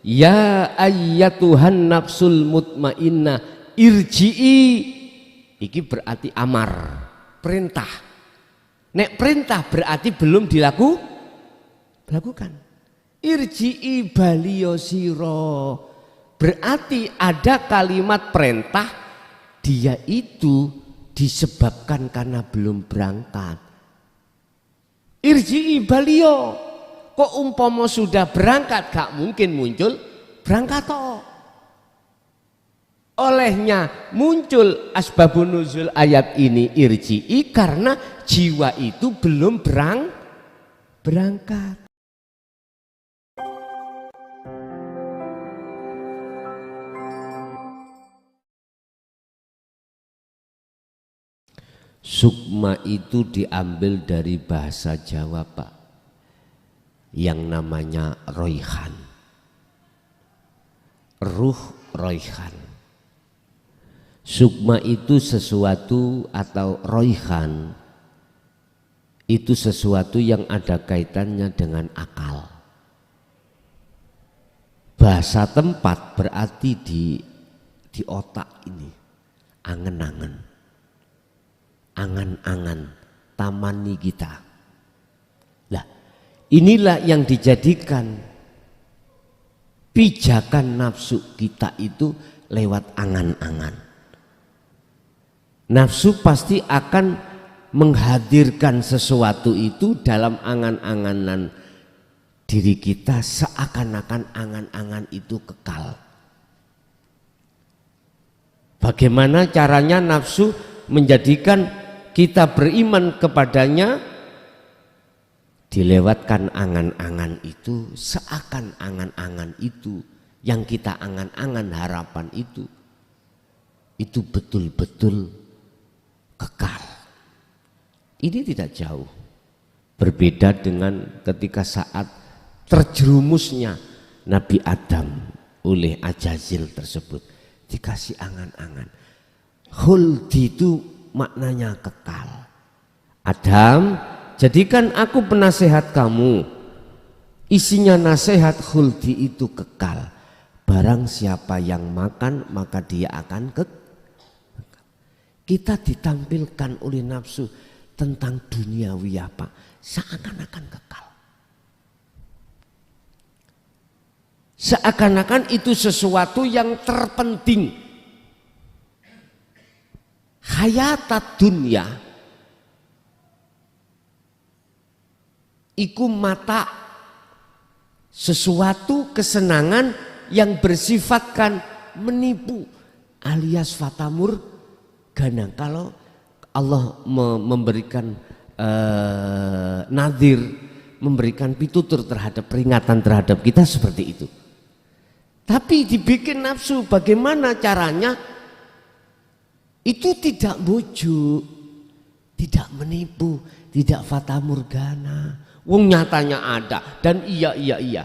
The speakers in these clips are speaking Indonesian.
Ya ayyatuhan nafsul mutmainnah irji'i, iki berarti amar, perintah. Nek perintah berarti belum dilakukan. Irji'i baliyosiro, berarti ada kalimat perintah, dia itu disebabkan karena belum berangkat. Irji'i baliyo, kok umpama sudah berangkat gak mungkin muncul berangkat toh. Olehnya muncul asbabun nuzul ayat ini irji'i karena jiwa itu belum berangkat. Sukma itu diambil dari bahasa Jawa Pak, yang namanya roihan, ruh roihan. Sukma itu sesuatu, atau roihan itu sesuatu yang ada kaitannya dengan akal. Bahasa tempat berarti di otak ini, angen-angen. Angan-angan tamani kita. Lah, inilah yang dijadikan pijakan nafsu kita itu lewat angan-angan. Nafsu pasti akan menghadirkan sesuatu itu dalam angan-anganan diri kita, seakan-akan angan-angan itu kekal. Bagaimana caranya nafsu menjadikan kita beriman kepadanya? Dilewatkan angan-angan itu, seakan angan-angan itu yang kita angan-angan, harapan itu betul-betul kekal. Ini tidak jauh berbeda dengan ketika saat terjerumusnya Nabi Adam oleh Ajazil tersebut, dikasih angan-angan. Khuldi itu maknanya kekal. Adam, jadikan aku penasehat kamu. Isinya nasihat khuldi itu kekal. Barang siapa yang makan maka dia akan kekal. Kita ditampilkan oleh nafsu tentang duniawi apa, seakan-akan kekal. Seakan-akan itu sesuatu yang terpenting. Hayatat dunia iku mata, sesuatu kesenangan yang bersifatkan menipu alias fatamur gana. Kalau Allah memberikan nadhir, memberikan pitutur terhadap peringatan terhadap kita seperti itu. Tapi dibikin nafsu, bagaimana caranya? Itu tidak bujuk, tidak menipu, tidak fatamurgana. Wong nyatanya ada dan iya.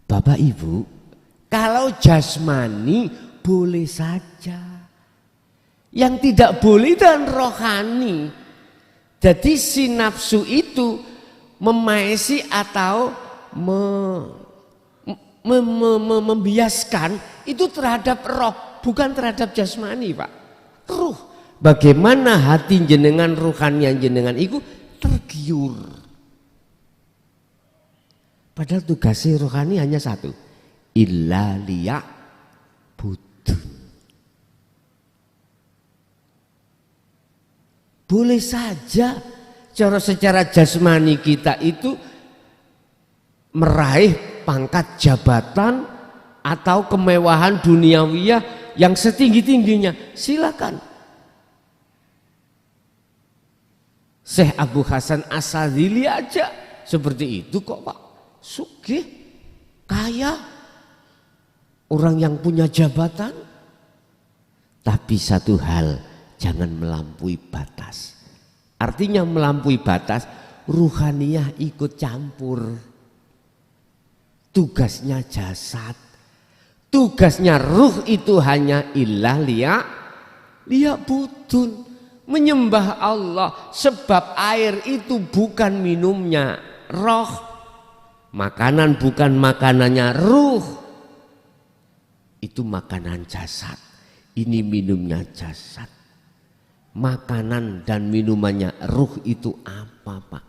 Bapak Ibu, kalau jasmani boleh saja. Yang tidak boleh dan rohani. Jadi si nafsu itu memaisi atau membiaskan itu terhadap roh, bukan terhadap jasmani, Pak. Ruh. Bagaimana hati jenengan, ruhanian jenengan itu tergiur. Padahal tugasnya rohani hanya satu. Illa liya'budun. Boleh saja secara jasmani kita itu meraih pangkat jabatan atau kemewahan duniawiyah yang setinggi-tingginya, silakan. Syekh Abu Hasan As-Sadzili aja seperti itu kok, Pak. Sugih, kaya, orang yang punya jabatan. Tapi satu hal, jangan melampaui batas. Artinya melampaui batas, ruhaniyah ikut campur. Tugasnya jasad, tugasnya ruh itu hanya illah liya'budun, menyembah Allah. Sebab air itu bukan minumnya roh, Makanan bukan makanannya ruh, itu makanan jasad. Ini minumnya jasad. Makanan dan minumannya ruh itu apa, Pak?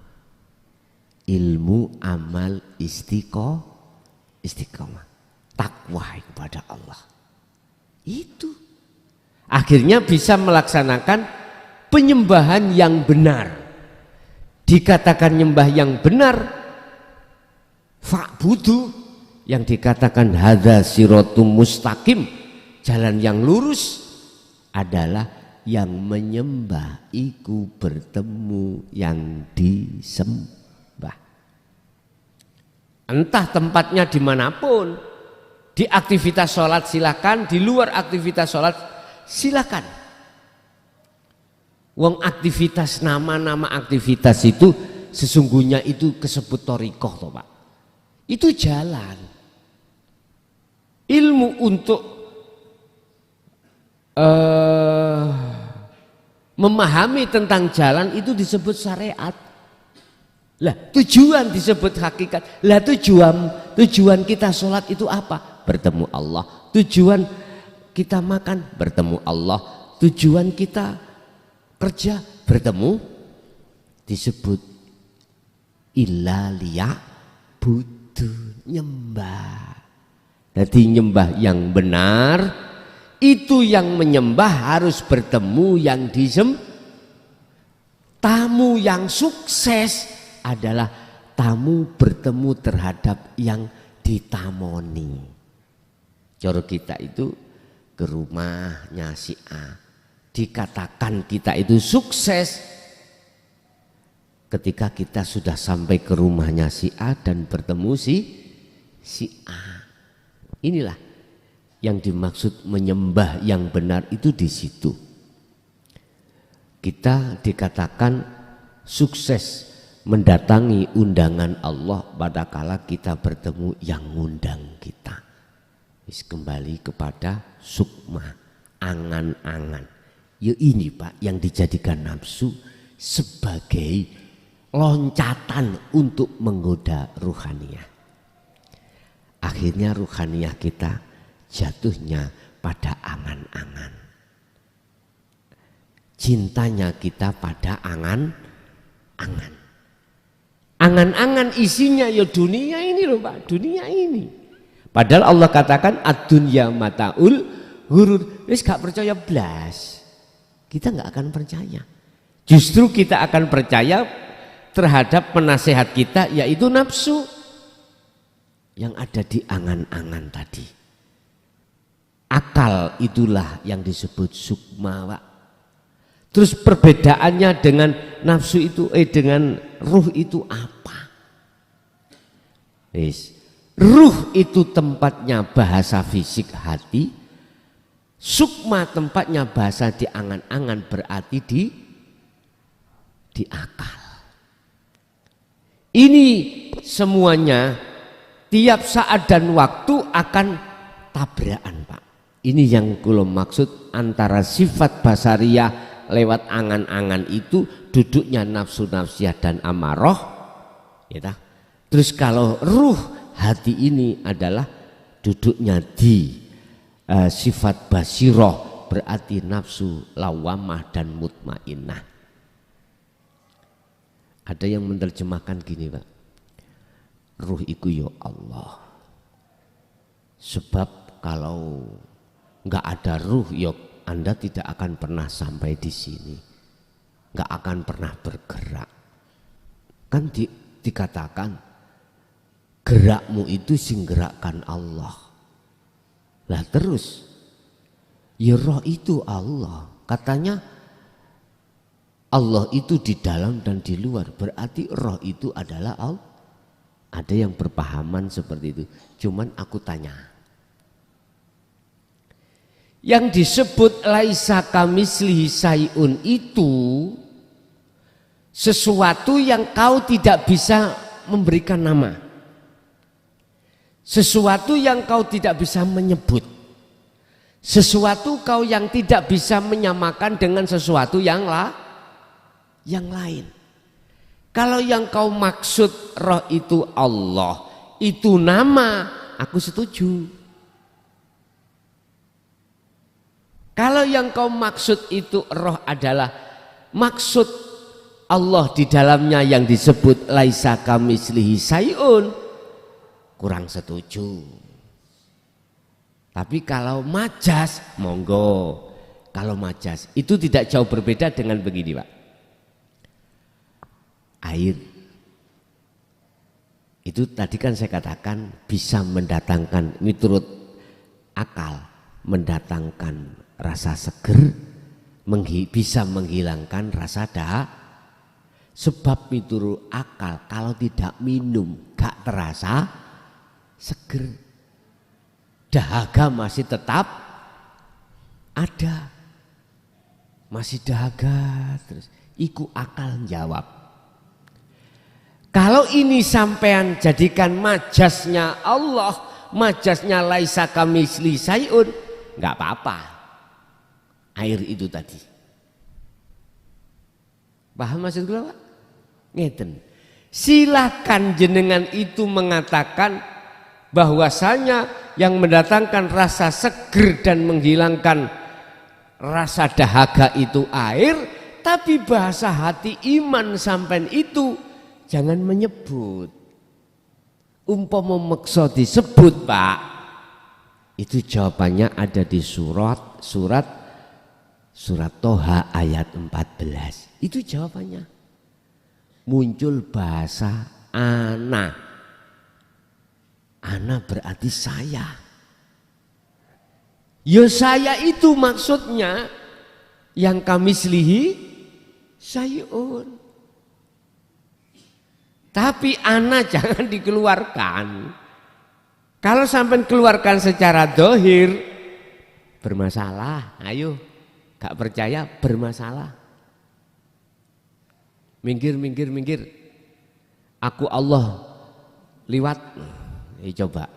Ilmu, amal, istiqomah, takwa kepada Allah. Itu akhirnya bisa melaksanakan penyembahan yang benar. Dikatakan nyembah yang benar, fa'budu, yang dikatakan hadza siratum mustaqim, jalan yang lurus, adalah yang menyembah iku bertemu yang disembah. Entah tempatnya dimanapun, di aktivitas sholat silakan, di luar aktivitas sholat silakan. Wong aktivitas, nama-nama aktivitas itu sesungguhnya itu kesebut thariqah toh Pak. Itu jalan. Ilmu untuk memahami tentang jalan itu disebut syariat. Lah tujuan disebut hakikat. Lah tujuan kita sholat itu apa? Bertemu Allah. Tujuan kita makan bertemu Allah. Tujuan kita kerja bertemu, disebut illa liya'budu, nyembah. Jadi nyembah yang benar itu yang menyembah harus bertemu yang disembah. Tamu yang sukses adalah tamu bertemu terhadap yang ditamoni. Cara kita itu ke rumahnya si A, dikatakan kita itu sukses ketika kita sudah sampai ke rumahnya si A dan bertemu si A. Inilah yang dimaksud menyembah yang benar itu di situ. Kita dikatakan sukses mendatangi undangan Allah pada kala kita bertemu yang ngundang kita. Kembali kepada sukma, angan-angan. Ya ini Pak yang dijadikan nafsu sebagai loncatan untuk menggoda ruhaniyah. Akhirnya ruhaniyah kita jatuhnya pada angan-angan. Cintanya kita pada angan-angan. Angan-angan isinya ya dunia ini loh Pak, dunia ini. Padahal Allah katakan ad-dunya mataul ghurur. Wis gak percaya blas. Kita gak akan percaya. Justru kita akan percaya terhadap penasehat kita yaitu nafsu yang ada di angan-angan tadi. Akal itulah yang disebut sukma Pak. Terus perbedaannya dengan nafsu itu dengan ruh itu apa? Ruh itu tempatnya bahasa fisik hati, sukma tempatnya bahasa di angan-angan berarti di akal. Ini semuanya tiap saat dan waktu akan tabrakan Pak. Ini yang kula maksud antara sifat basariyah lewat angan-angan itu duduknya nafsu nafsiyah dan amarah. Ya, terus kalau ruh hati ini adalah duduknya di sifat basiroh berarti nafsu lawamah dan mutmainnah. Ada yang menerjemahkan gini Pak. Ruh iku ya Allah. Sebab kalau nggak ada ruh ya Anda tidak akan pernah sampai di sini, nggak akan pernah bergerak. Kan dikatakan gerakmu itu sing gerakkan Allah. Lah terus ya roh itu Allah. Katanya Allah itu di dalam dan di luar, berarti roh itu adalah Allah. Ada yang berpahaman seperti itu. Cuman aku tanya. Yang disebut laisa kamislihi syai'un itu sesuatu yang kau tidak bisa memberikan nama. Sesuatu yang kau tidak bisa menyebut. Sesuatu kau yang tidak bisa menyamakan dengan sesuatu yang lain. Kalau yang kau maksud roh itu Allah, itu nama, aku setuju. Kalau yang kau maksud itu roh adalah maksud Allah di dalamnya yang disebut laisa kamitslihi syai'un, kurang setuju. Tapi kalau majas, monggo. Kalau majas itu tidak jauh berbeda dengan begini, Pak. Air itu tadi kan saya katakan bisa mendatangkan, menurut akal, mendatangkan rasa seger, bisa menghilangkan rasa dahak. Sebab menurut akal kalau tidak minum gak terasa seger, dahaga masih tetap ada, masih dahaga terus. Iku akal jawab. Kalau ini sampean jadikan majasnya Allah, majasnya laisa kamitsli syai'un, nggak apa-apa. Air itu tadi. Paham maksud gue, Pak? Ngeten. Silakan jenengan itu mengatakan bahwasanya yang mendatangkan rasa seger dan menghilangkan rasa dahaga itu air, tapi bahasa hati iman sampean itu jangan menyebut. Umpama meksa disebut, Pak, itu jawabannya ada di surat Toha ayat 14. Itu jawabannya. Muncul bahasa ana. Ana berarti saya. Ya saya itu maksudnya yang kamitslihi syai'un. Tapi ana jangan dikeluarkan. Kalau sampai keluarkan secara dohir, bermasalah. Ayo, gak percaya bermasalah. Minggir. Aku Allah liwat. Coba.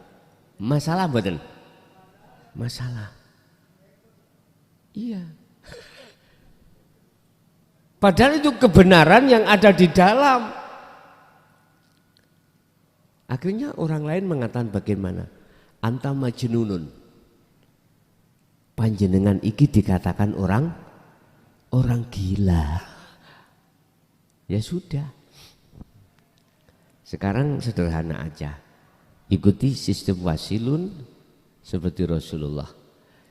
Masalah mboten? Masalah. Iya. Padahal itu kebenaran yang ada di dalam. Akhirnya orang lain mengatakan bagaimana? Anta majnunun. Panjenengan iki dikatakan orang gila. Ya sudah. Sekarang sederhana aja. Ikuti sistem wasilun seperti Rasulullah.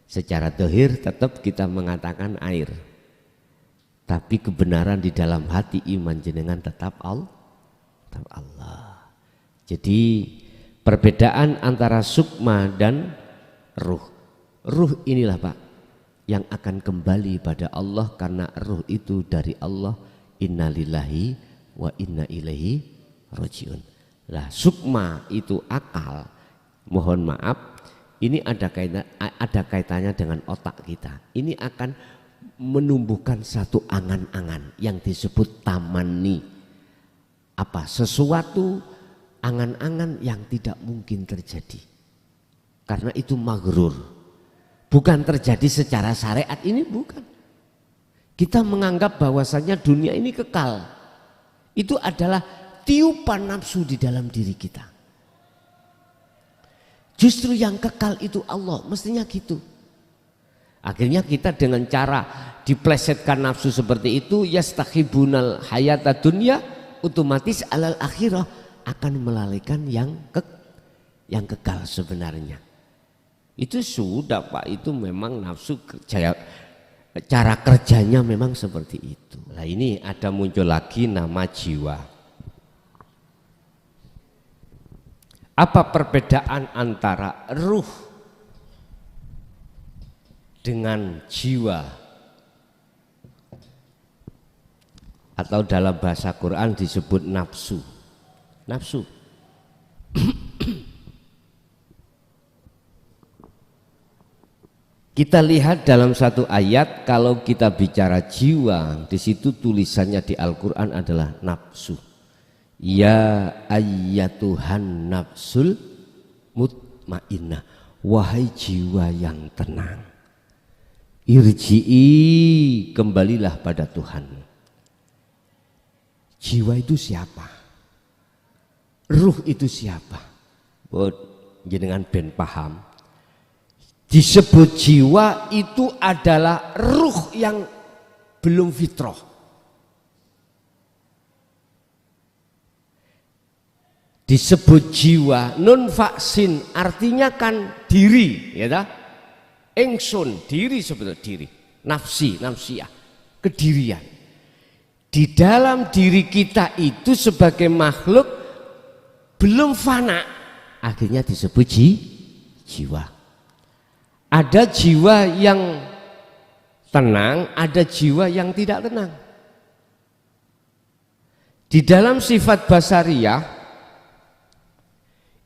Secara dohir tetap kita mengatakan air. Tapi kebenaran di dalam hati iman jenengan tetap Allah. Jadi perbedaan antara sukma dan ruh. Ruh inilah, Pak, yang akan kembali pada Allah karena ruh itu dari Allah. Inna lillahi wa inna ilaihi rajiun. Lah sukma itu akal. Mohon maaf, ini ada kaitannya dengan otak kita. Ini akan menumbuhkan satu angan-angan yang disebut tamanni. Apa? Sesuatu angan-angan yang tidak mungkin terjadi. Karena itu maghrur. Bukan terjadi secara syariat, ini bukan. Kita menganggap bahwasanya dunia ini kekal. Itu adalah tiupan nafsu di dalam diri kita. Justru yang kekal itu Allah, mestinya gitu. Akhirnya kita dengan cara diplesetkan nafsu seperti itu, yastakhibunal hayata dunya, otomatis alal akhirah akan melalaikan yang kekal sebenarnya. Itu sudah, Pak, itu memang nafsu cara kerjanya memang seperti itu. Nah ini ada muncul lagi nama jiwa. Apa perbedaan antara ruh dengan jiwa? Atau dalam bahasa Quran disebut nafsu. Nafsu. Kita lihat dalam satu ayat, kalau kita bicara jiwa, di situ tulisannya di Al-Quran adalah nafsu. Ya ayyatuhan nafsul mutmainnah, wahai jiwa yang tenang, irji'i, kembalilah pada Tuhan. Jiwa itu siapa? Ruh itu siapa? jenengan ben paham. Disebut jiwa itu adalah ruh yang belum fitrah. Disebut jiwa nun vaksin artinya kan diri, ya dah. Engsun diri sebetulnya diri, nafsiyah, kedirian. Di dalam diri kita itu sebagai makhluk belum fana, akhirnya disebut jiwa. Ada jiwa yang tenang, ada jiwa yang tidak tenang. Di dalam sifat basariyah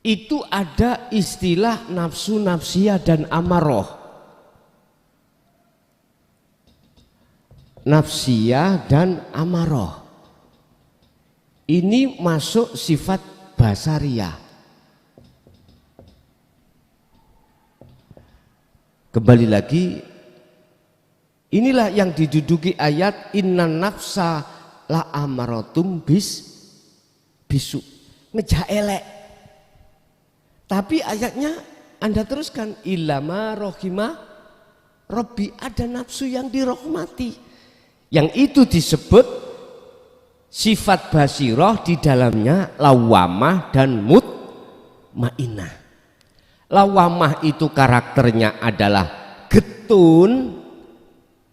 itu ada istilah nafsu nafsiyah dan amaroh. Nafsiyah dan amaroh ini masuk sifat basariyah. Kembali lagi, inilah yang diduduki ayat innan nafsa la amaratum bisu, ngejak elek. Tapi ayatnya Anda teruskan ilama rohima Robbi, ada nafsu yang dirahmati. Yang itu disebut sifat basiroh, di dalamnya lawamah dan mutmainah. Lawamah itu karakternya adalah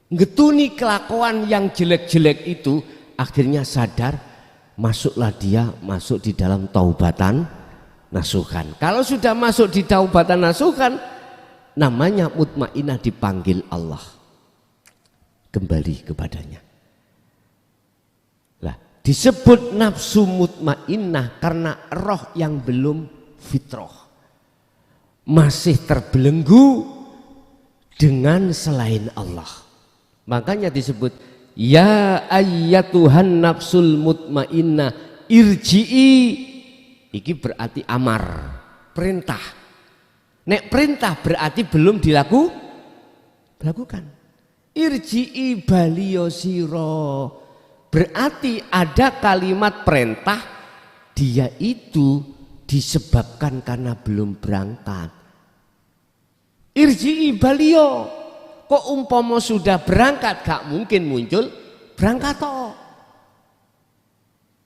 getuni kelakuan yang jelek-jelek itu, akhirnya sadar, masuklah dia masuk di dalam taubatan nasuhan. Kalau sudah masuk di taubatan nasuhan, namanya mutmainah, dipanggil Allah, kembali kepadanya. Lah, disebut nafsu mutmainah karena roh yang belum fitrah, masih terbelenggu dengan selain Allah. Makanya disebut ya ayyatuhan nafsul mutmainnah irji'i. Iki berarti amar, perintah. Nek perintah berarti belum dilakukan. Irji'i baliyosiro, berarti ada kalimat perintah, dia itu disebabkan karena belum berangkat. Irji'i baliyo, kok umpama sudah berangkat gak mungkin muncul berangkat toh.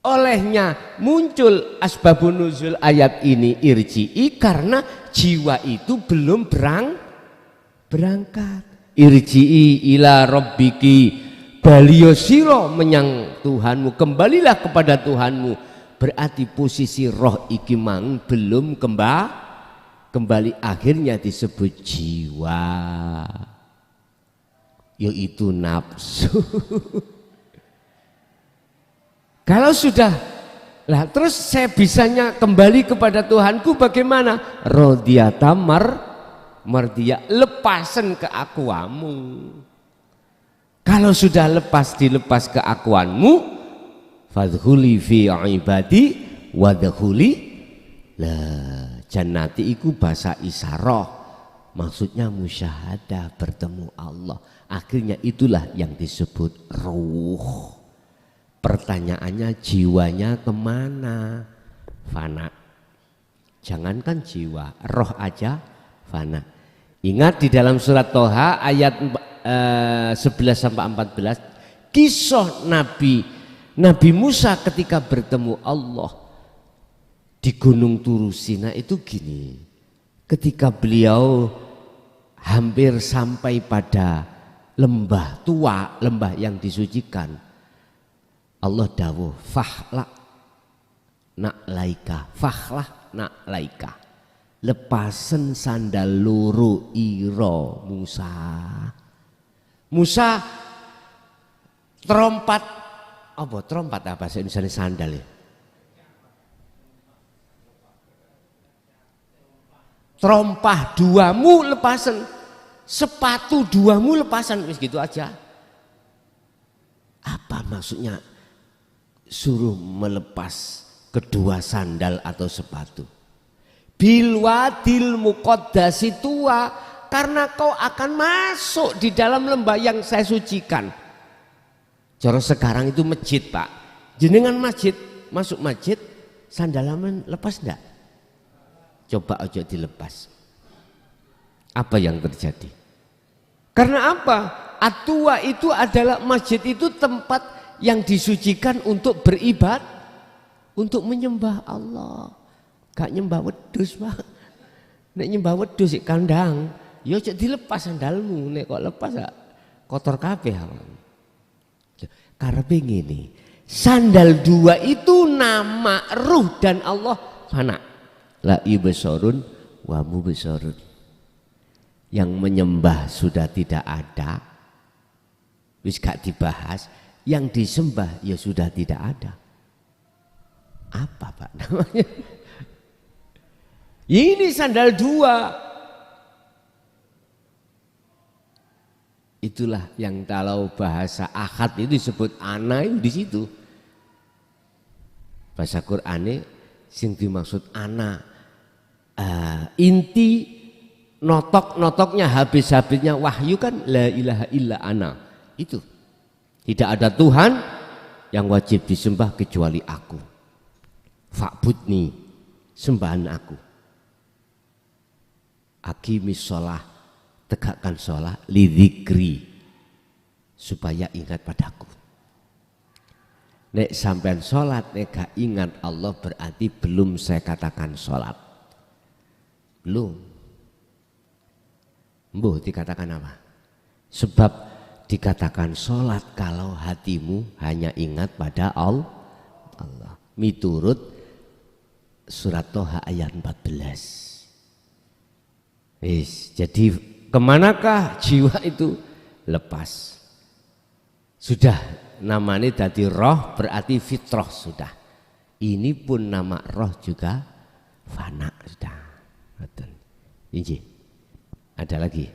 Olehnya muncul asbabun nuzul ayat ini irji'i, karena jiwa itu belum berangkat. Irji'i ila rabbiki, baliyosiro, menyang Tuhanmu, kembalilah kepada Tuhanmu. Berarti posisi roh iki mang belum kembali, akhirnya disebut jiwa, yaitu nafsu. Kalau sudah, lah terus saya bisanya kembali kepada Tuhanku bagaimana? Rodiyata mardiyah, lepasan keakuanmu. Kalau sudah dilepas keakuanmu, fadkhuli fi ibadi wadkhuli la jannati, iku bahasa isyarah, maksudnya musyahadah, bertemu Allah. Akhirnya itulah yang disebut ruh. Pertanyaannya, jiwanya kemana? Fana. Jangankan jiwa, roh aja fana. Ingat di dalam surat Toha ayat 11-14, kisah Nabi Musa ketika bertemu Allah di Gunung Turu Sina itu gini. Ketika beliau hampir sampai pada lembah tua, lembah yang disucikan, Allah dawuh fahla nak laika, lepasen sandal loro iro Musa terompat apa bahasa Indonesia sandal ya? Terompah duamu lepasen, sepatu duamu lepasan, wis gitu aja. Apa maksudnya suruh melepas kedua sandal atau sepatu? Bilwadil muqaddasi tua, karena kau akan masuk di dalam lembah yang saya sucikan. Cara sekarang itu masjid, Pak. Jenengan masuk masjid, sandalaman lepas enggak? coba ojo dilepas. Apa yang terjadi? Karena apa? At-Tuwa itu adalah masjid, itu tempat yang disucikan untuk beribadah, untuk menyembah Allah. Gak nyembah wedhus, Pak. Nek nyembah wedhus sik kandang, ya ojo dilepas sandalmu. Nek kok lepas ya kotor kabeh. Karepe ngene. Sandal dua itu nama ruh dan Allah fana. La ibsarun wa mubsarun. Yang menyembah sudah tidak ada, wis gak dibahas. Yang disembah ya sudah tidak ada. Apa Pak namanya? Ini sandal dua. Itulah yang kalau bahasa akad itu disebut ana itu di situ. Bahasa Qur'ane sing dimaksud ana inti notok-notoknya habis-habisnya wahyu kan la ilaha illa ana. Itu. Tidak ada Tuhan yang wajib disembah kecuali aku. Fa'budni, sembahan aku. Aqimis sholah, tegakkan sholat, lidzikri, supaya ingat padaku. Nek sampean sholat, nek gak ingat Allah berarti belum saya katakan sholat. Belum. Mbuh dikatakan apa? Sebab dikatakan sholat kalau hatimu hanya ingat pada Allah. Miturut surat Toha ayat 14. Jadi kemanakah jiwa itu? Lepas. Sudah namanya tadi roh berarti fitrah sudah. Ini pun nama roh juga fana sudah. Ini ada lagi.